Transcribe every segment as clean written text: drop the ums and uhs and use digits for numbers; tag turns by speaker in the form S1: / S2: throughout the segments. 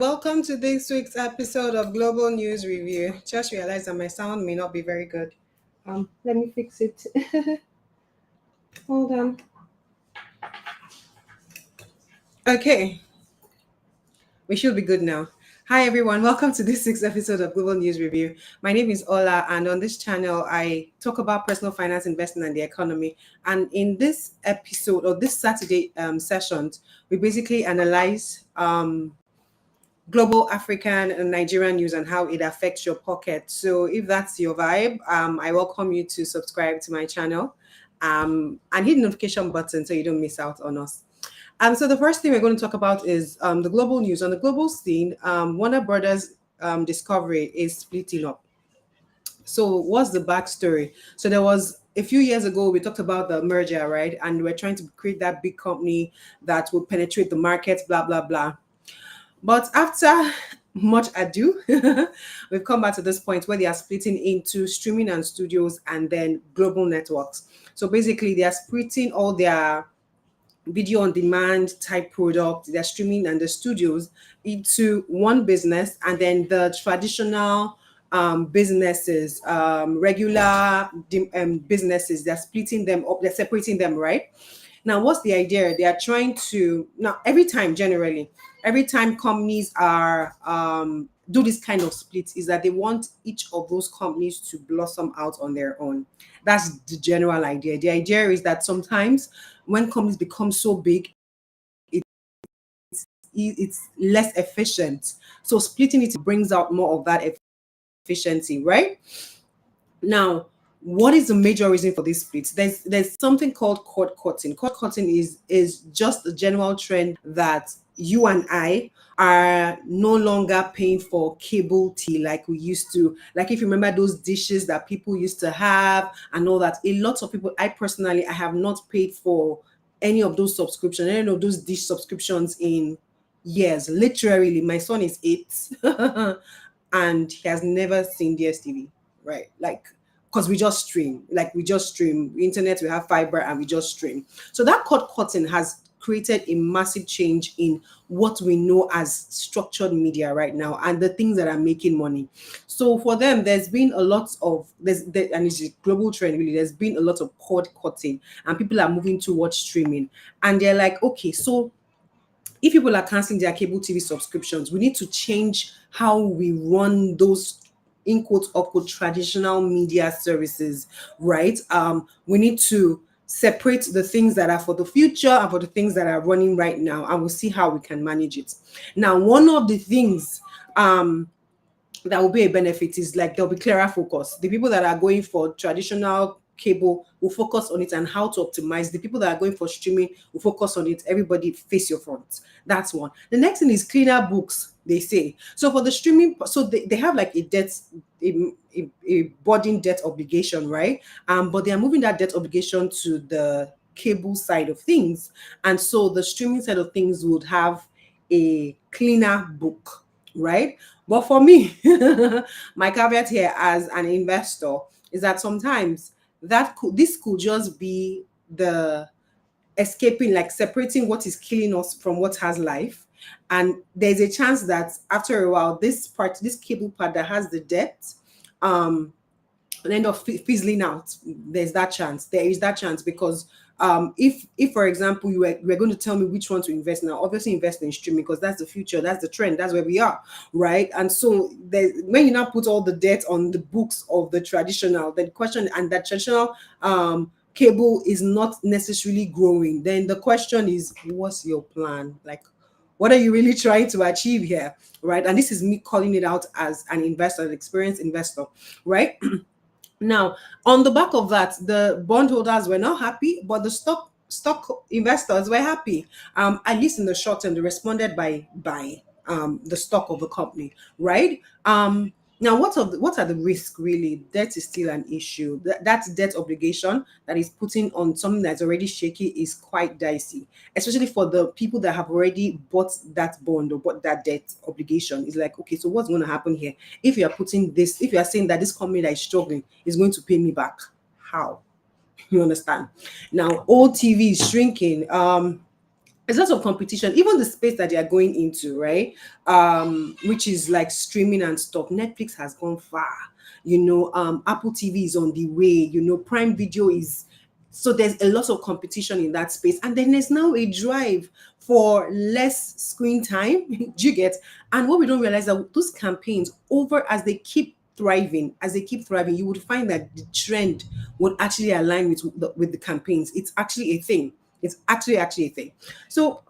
S1: Welcome to this week's episode of Global News Review. Just realized that my sound may not be very good. Let me fix it. Hold on. Okay, we should be good now. Hi everyone, welcome to this sixth episode of Global News Review. My name is Ola, and on this channel, I talk about personal finance, investing, and the economy. And in this episode or this Saturday sessions, we basically analyze global African and Nigerian news and how it affects your pocket. So if that's your vibe, I welcome you to subscribe to my channel and hit the notification button so you don't miss out on us. So the first thing we're going to talk about is the global news. On the global scene, Warner Brothers Discovery is splitting up. So what's the backstory? So there was a few years ago, we talked about the merger, right? And we're trying to create that big company that will penetrate the market, blah, blah, blah. But after much ado, we've come back to this point where they are splitting into streaming and studios and then global networks. So basically, they are splitting all their video on demand type product, their streaming and the studios into one business, and then the traditional businesses, regular businesses, they're splitting them up, they're separating them, right? Now, what's the idea? They are trying to now every time companies are do this kind of split is that they want each of those companies to blossom out on their own. That's the general idea. The idea is that sometimes when companies become so big, it's less efficient. So splitting it brings out more of that efficiency, right? Now, what is the major reason for this split? There's something called cord cutting. Cord cutting is just a general trend that you and I are no longer paying for cable tea like we used to. Like if you remember those dishes that people used to have and all that, a lot of people, I personally, I have not paid for any of those subscriptions, any of those dish subscriptions in years. Literally, my son is 8 and he has never seen DSTV, right? Like, because we just stream internet, we have fiber and we just stream. So that cord cutting has created a massive change in what we know as structured media right now and the things that are making money. So for them, there's been a lot of and it's a global trend really. There's been a lot of cord cutting and people are moving towards streaming, and they're like, okay, so if people are canceling their cable TV subscriptions, we need to change how we run those in quote unquote traditional media services, right? We need to separate the things that are for the future and for the things that are running right now, and we'll see how we can manage it. Now, one of the things that will be a benefit is like there'll be clearer focus. The people that are going for traditional cable will focus on it and how to optimize. The people that are going for streaming will focus on it. Everybody face your front. That's one. The next thing is cleaner books, they say. So for the streaming, so they have like a boarding debt obligation, right? But they are moving that debt obligation to the cable side of things. And so the streaming side of things would have a cleaner book, right? But for me, my caveat here as an investor is that sometimes this could just be the escaping, like separating what is killing us from what has life. And there's a chance that after a while, this cable part that has the debt, will end up fizzling out. There's that chance. There is that chance because if for example you were going to tell me which one to invest now, obviously invest in streaming because that's the future, that's the trend, that's where we are, right? And so when you now put all the debt on the books of the traditional, then question and that traditional cable is not necessarily growing, then the question is, what's your plan? Like, what are you really trying to achieve here, right? And this is me calling it out as an investor, an experienced investor, right? Now, on the back of that, the bondholders were not happy, but the stock investors were happy. At least in the short term, they responded by buying the stock of the company, right? Now, what are the risks really? Debt is still an issue. That debt obligation that is putting on something that's already shaky is quite dicey, especially for the people that have already bought that bond or bought that debt obligation. It's like, okay, so what's going to happen here? If you are saying that this company that is struggling is going to pay me back, how? You understand? Now, old TV is shrinking. There's lots of competition, even the space that they are going into, right? Which is like streaming and stuff. Netflix has gone far, Apple TV is on the way, Prime Video is, so there's a lot of competition in that space. And then there's now a drive for less screen time. Do you get? And what we don't realize that those campaigns, over as they keep thriving, you would find that the trend would actually align with the campaigns. It's actually a thing. It's actually a thing. So,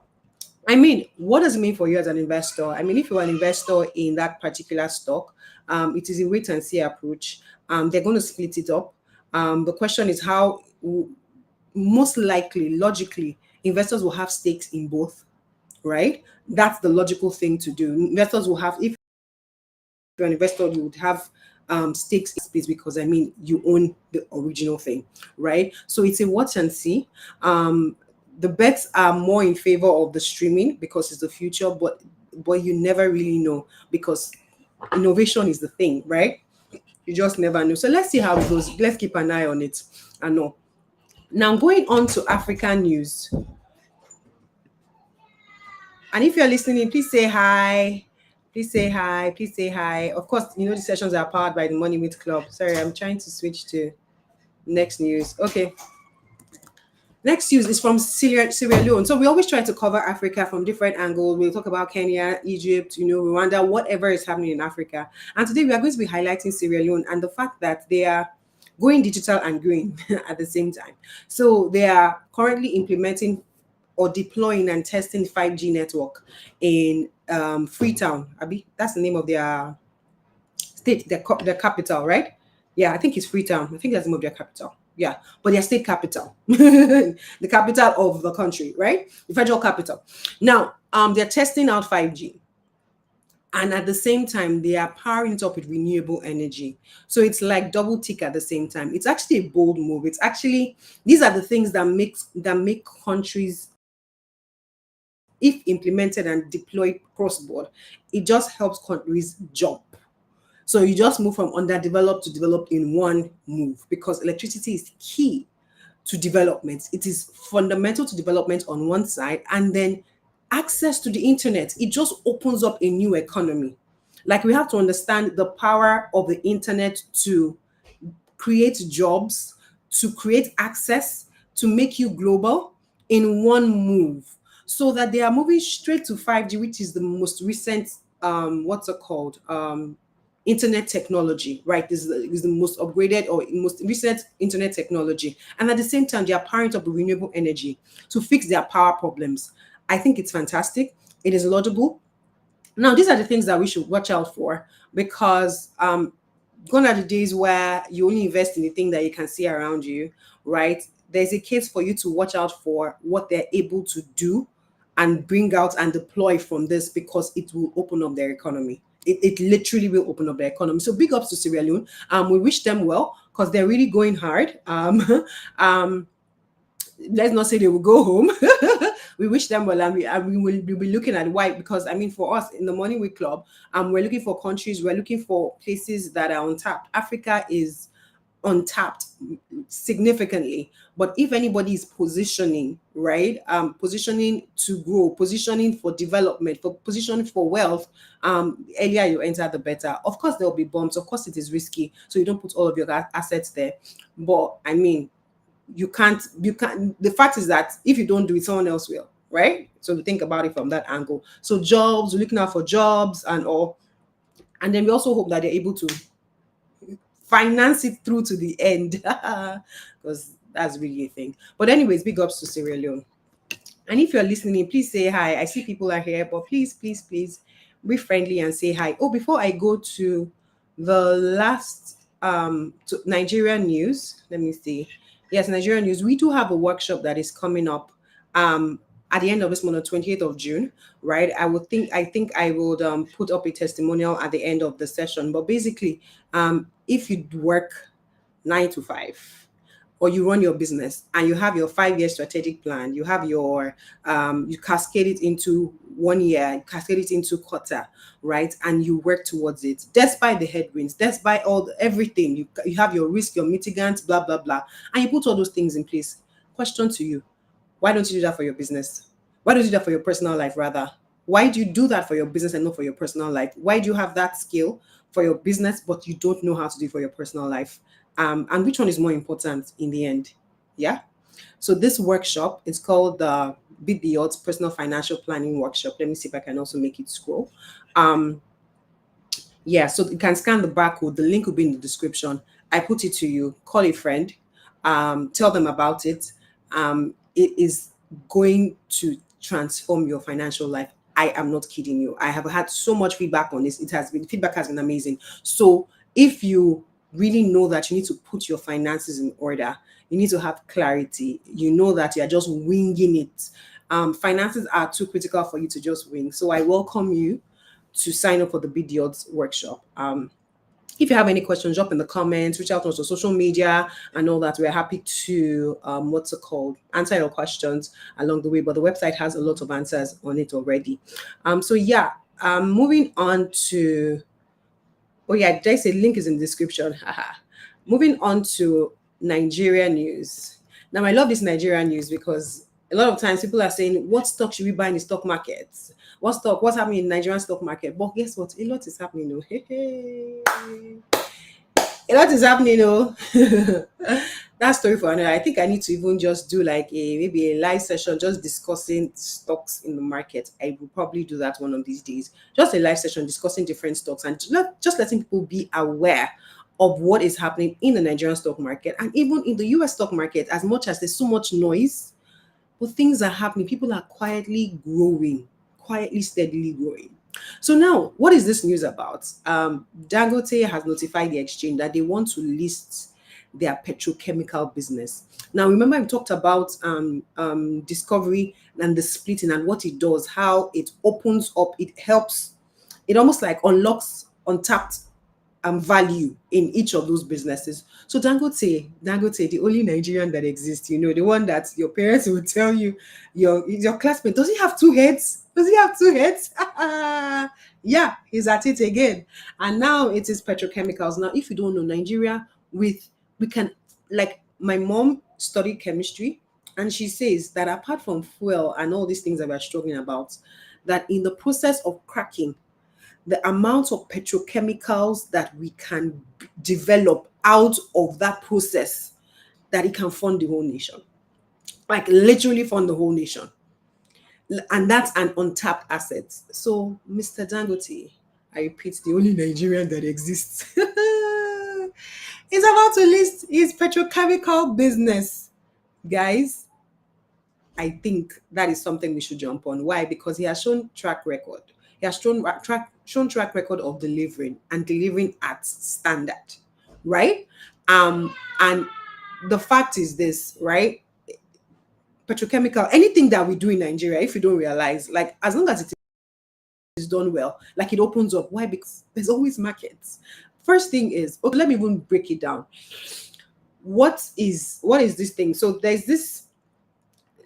S1: I mean, what does it mean for you as an investor? I mean, if you're an investor in that particular stock, it is a wait and see approach. They're going to split it up. The question is how, most likely, logically, investors will have stakes in both, right? That's the logical thing to do. Investors will have, if you're an investor, you would have stakes in space, because I mean, you own the original thing, right? So it's a watch and see. The bets are more in favor of the streaming because it's the future, but you never really know, because innovation is the thing, right? You just never know. So let's see how it goes. Let's keep an eye on it. I know. Now going on to African news. And if you're listening, please say hi. Please say hi. Please say hi. Of course, the sessions are powered by the Money Meet Club. Sorry, I'm trying to switch to next news. Okay. Next news is from Sierra Leone. So we always try to cover Africa from different angles. We'll talk about Kenya, Egypt, Rwanda, whatever is happening in Africa. And today we are going to be highlighting Sierra Leone and the fact that they are going digital and green at the same time. So they are currently implementing or deploying and testing 5G network in Freetown. Abi, that's the name of their state, their capital, right? Yeah, I think it's Freetown. I think that's the name of their capital. Yeah, but their state capital, the capital of the country, right? The federal capital. Now, they're testing out 5G. And at the same time, they are powering it up with renewable energy. So it's like double tick at the same time. It's actually a bold move. It's actually, these are the things that make countries, if implemented and deployed cross-board, it just helps countries jump. So you just move from underdeveloped to developed in one move, because electricity is key to development. It is fundamental to development on one side, and then access to the internet. It just opens up a new economy. Like, we have to understand the power of the internet to create jobs, to create access, to make you global in one move. So that they are moving straight to 5G, which is the most recent, what's it called? Internet technology, right? This is the most upgraded or most recent internet technology. And at the same time, they are powering up renewable energy to fix their power problems. I think it's fantastic. It is laudable. Now, these are the things that we should watch out for, because gone are the days where you only invest in the thing that you can see around you, right? There's a case for you to watch out for what they're able to do and bring out and deploy from this, because it will open up their economy. It literally will open up their economy. So big ups to Sierra Leone. We wish them well, because they're really going hard. Let's not say they will go home. We wish them well, and we will be looking at why, because I mean, for us in the Money Week Club, we're looking for countries, we're looking for places that are untapped. Africa is untapped significantly, but if anybody is positioning, right, positioning to grow, positioning for development, for positioning for wealth, earlier you enter, the better. Of course there will be bumps, of course it is risky, so you don't put all of your assets there, but I mean, you can't, the fact is that if you don't do it, someone else will, right? So think about it from that angle. So jobs, we're looking out for jobs and all, and then we also hope that they're able to finance it through to the end, because that's really a thing. But anyways, big ups to Sierra Leone. And if you're listening, please say hi. I see people are here, but please be friendly and say hi. Oh, before I go to the last to Nigerian news, let me see. Yes, Nigerian news. We do have a workshop that is coming up at the end of this month, on 28th of June, right? I think I would put up a testimonial at the end of the session. But basically, if you work 9 to 5, or you run your business and you have your 5-year strategic plan, you have your you cascade it into 1 year, you cascade it into quarter, right? And you work towards it, despite the headwinds, despite everything. You have your risk, your mitigants, blah blah blah, and you put all those things in place. Question to you: why don't you do that for your business? Why don't you do that for your personal life rather? Why do you do that for your business and not for your personal life? Why do you have that skill for your business but you don't know how to do it for your personal life? And which one is more important in the end? Yeah. So this workshop is called the Beat the Odds Personal Financial Planning Workshop. Let me see if I can also make it scroll. Um, yeah, so you can scan the barcode. The link will be in the description. I put it to you. Call a friend, tell them about it. It is going to transform your financial life. I am not kidding you. I have had so much feedback on this. Feedback has been amazing. So if you really know that you need to put your finances in order, you need to have clarity. You know that you are just winging it. Finances are too critical for you to just wing. So I welcome you to sign up for the BDODS workshop. If you have any questions, drop in the comments, reach out to us on social media and all that. We're happy to, answer your questions along the way. But the website has a lot of answers on it already. So yeah, moving on to, oh yeah, did I say link is in the description? Moving on to Nigeria news. Now I love this Nigeria news because a lot of times people are saying, what stock should we buy in the stock market? What's happening in Nigerian stock market? But guess what? A lot is happening. Oh. Hey, hey. A lot is happening. Oh. That story for another. I think I need to even just do like maybe a live session just discussing stocks in the market. I will probably do that one of these days. Just a live session discussing different stocks and just letting people be aware of what is happening in the Nigerian stock market and even in the US stock market. As much as there's so much noise, but things are happening. People are quietly growing, quietly, steadily growing. So now, what is this news about? Dangote has notified the exchange that they want to list their petrochemical business. Now, remember I talked about discovery and the splitting and what it does, how it opens up, it helps, it almost like unlocks untapped value in each of those businesses. So Dangote, the only Nigerian that exists, the one that your parents will tell you, your classmate, does he have two heads? Does he have two heads? Yeah, he's at it again. And now it is petrochemicals. Now, if you don't know Nigeria, we can, like, my mom studied chemistry, and she says that apart from fuel and all these things that we're struggling about, that in the process of cracking, the amount of petrochemicals that we can develop out of that process, that it can fund the whole nation, like literally fund the whole nation. And that's an untapped asset. So Mr. Dangote, I repeat, the only Nigerian that exists, is about to list his petrochemical business. Guys, I think that is something we should jump on. Why? Because he has shown track record. He has shown track record of delivering and delivering at standard, right? And the fact is this, right? Petrochemical, anything that we do in Nigeria, if you don't realize, like, as long as it is done well, like, it opens up. Why? Because there's always markets. First thing is, okay, let me even break it down. What is this thing? So there's this,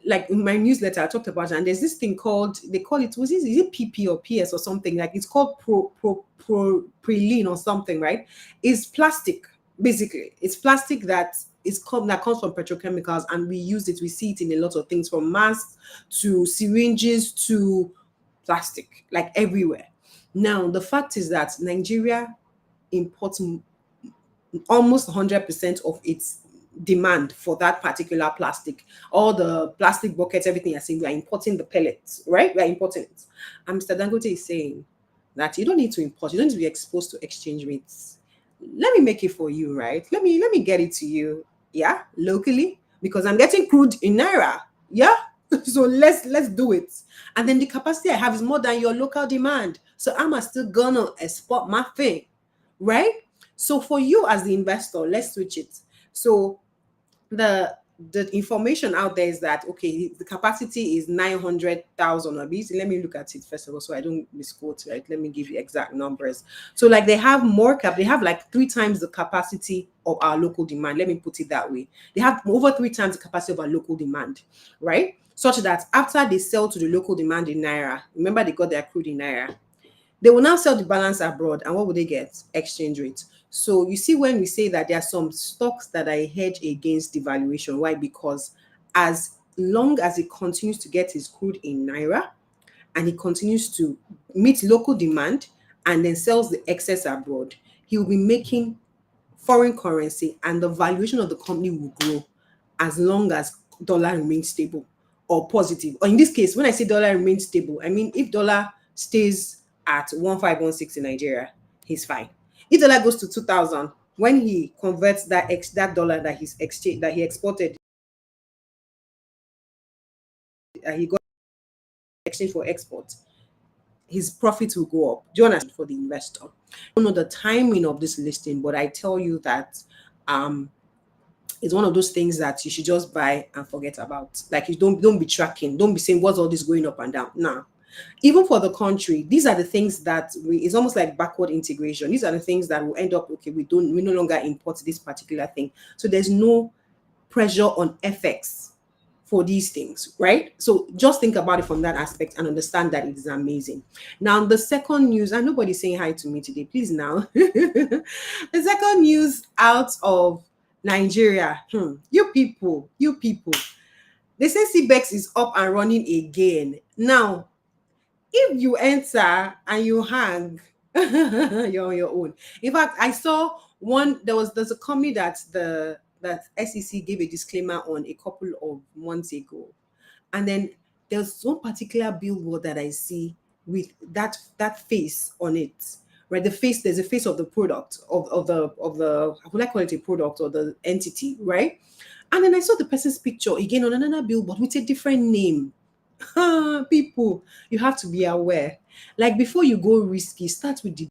S1: like in my newsletter, I talked about it, and there's this thing called, they call it, is it PP or PS or something, like it's called propylene or something, right? It's plastic, basically. It's plastic that that comes from petrochemicals, and we use it, we see it in a lot of things, from masks to syringes to plastic, like everywhere. Now, the fact is that Nigeria imports almost 100% of its demand for that particular plastic. All the plastic buckets, everything you're saying, we are importing the pellets, right? We are importing it. And Mr. Dangote is saying that you don't need to import, you don't need to be exposed to exchange rates. Let me make it for you, right? Let me get it to you, yeah, locally, because I'm getting crude in naira, yeah. So let's do it. And then the capacity I have is more than your local demand, so I'm still gonna export my thing, right? So for you as the investor, let's switch it. So the information out there is that, okay, the capacity is 900,000 of these. Let me look at it first of all, so I don't misquote, right? Let me give you exact numbers. So like they have they have like 3 times the capacity of our local demand. Let me put it that way. They have over 3 times the capacity of our local demand, right? Such that after they sell to the local demand in naira, remember they got their crude in naira, they will now sell the balance abroad. And what will they get? Exchange rate. So you see, when we say that there are some stocks that are hedged against devaluation, why? Because as long as he continues to get his crude in naira and he continues to meet local demand and then sells the excess abroad, he will be making foreign currency and the valuation of the company will grow as long as dollar remains stable or positive. Or in this case, when I say dollar remains stable, I mean if dollar stays at 1516 in Nigeria, he's fine. If dollar goes to 2000, when he converts that dollar that he exported, he got exchange for export, his profits will go up. Do you understand? For the investor, I don't know the timing of this listing, but I tell you that um it's one of those things that you should just buy and forget about. Like you don't be tracking, don't be saying what's all this going up and down. Nah. Even for the country, these are the things that it's almost like backward integration. These are the things that will end up, okay, we no longer import this particular thing. So there's no pressure on FX for these things, right? So just think about it from that aspect and understand that it is amazing. Now, the second news, and nobody's saying hi to me today, please now. The second news out of Nigeria, you people, they say CBEX is up and running again. Now, if you enter and you hang, you're on your own. In fact, I saw one. There's a company that SEC gave a disclaimer on a couple of months ago, and then there's one particular billboard that I see with that face on it. Right, there's a face of the product of the I would like call it a product or the entity, right? And then I saw the person's picture again on another billboard with a different name. People, you have to be aware. Like before you go risky, start with the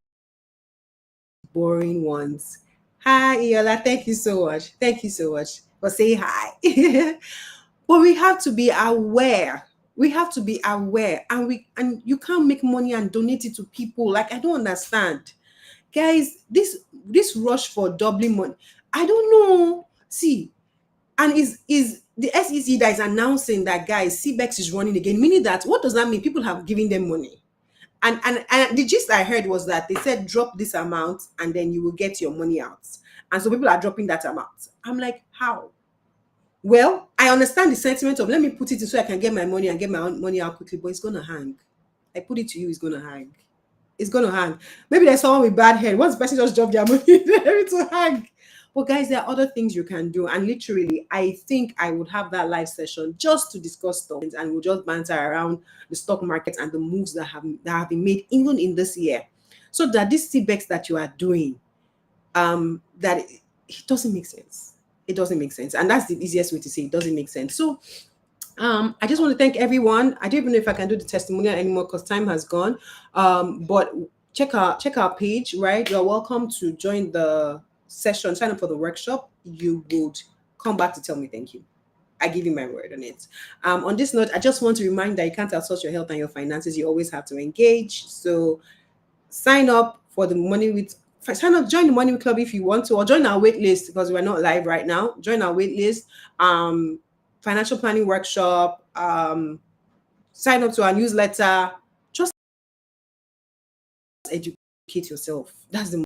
S1: boring ones. Hi, Iola. Thank you so much. Thank you so much for saying hi. But we have to be aware. We have to be aware, and you can't make money and donate it to people. Like I don't understand, guys. This rush for doubling money. I don't know. See, and is the SEC that is announcing that guys CBEX is running again, meaning that what does that mean? People have given them money. And the gist I heard was that they said drop this amount and then you will get your money out. And so people are dropping that amount. I'm like, how? Well, I understand the sentiment of let me put it in so I can get my money and get my own money out quickly, but it's gonna hang. I put it to you, it's gonna hang. It's gonna hang. Maybe there's someone with bad head. Once the person just dropped their money, it will hang. But guys, there are other things you can do. And literally, I think I would have that live session just to discuss stuff and we'll just banter around the stock market and the moves that have been made even in this year. So that this CBEX that you are doing, that it doesn't make sense. It doesn't make sense. And that's the easiest way to say it doesn't make sense. So I just want to thank everyone. I don't even know if I can do the testimonial anymore because time has gone. But check our page, right? You're welcome to join the session, sign up for the workshop. You would come back to tell me thank you. I give you my word on it. On this note, I just want to remind that you can't outsource your health and your finances. You always have to engage. So sign up for the money with join the money with club if you want to, or join our wait list because we're not live right now. Join our wait list. Financial planning workshop, sign up to our newsletter, just educate yourself. That's the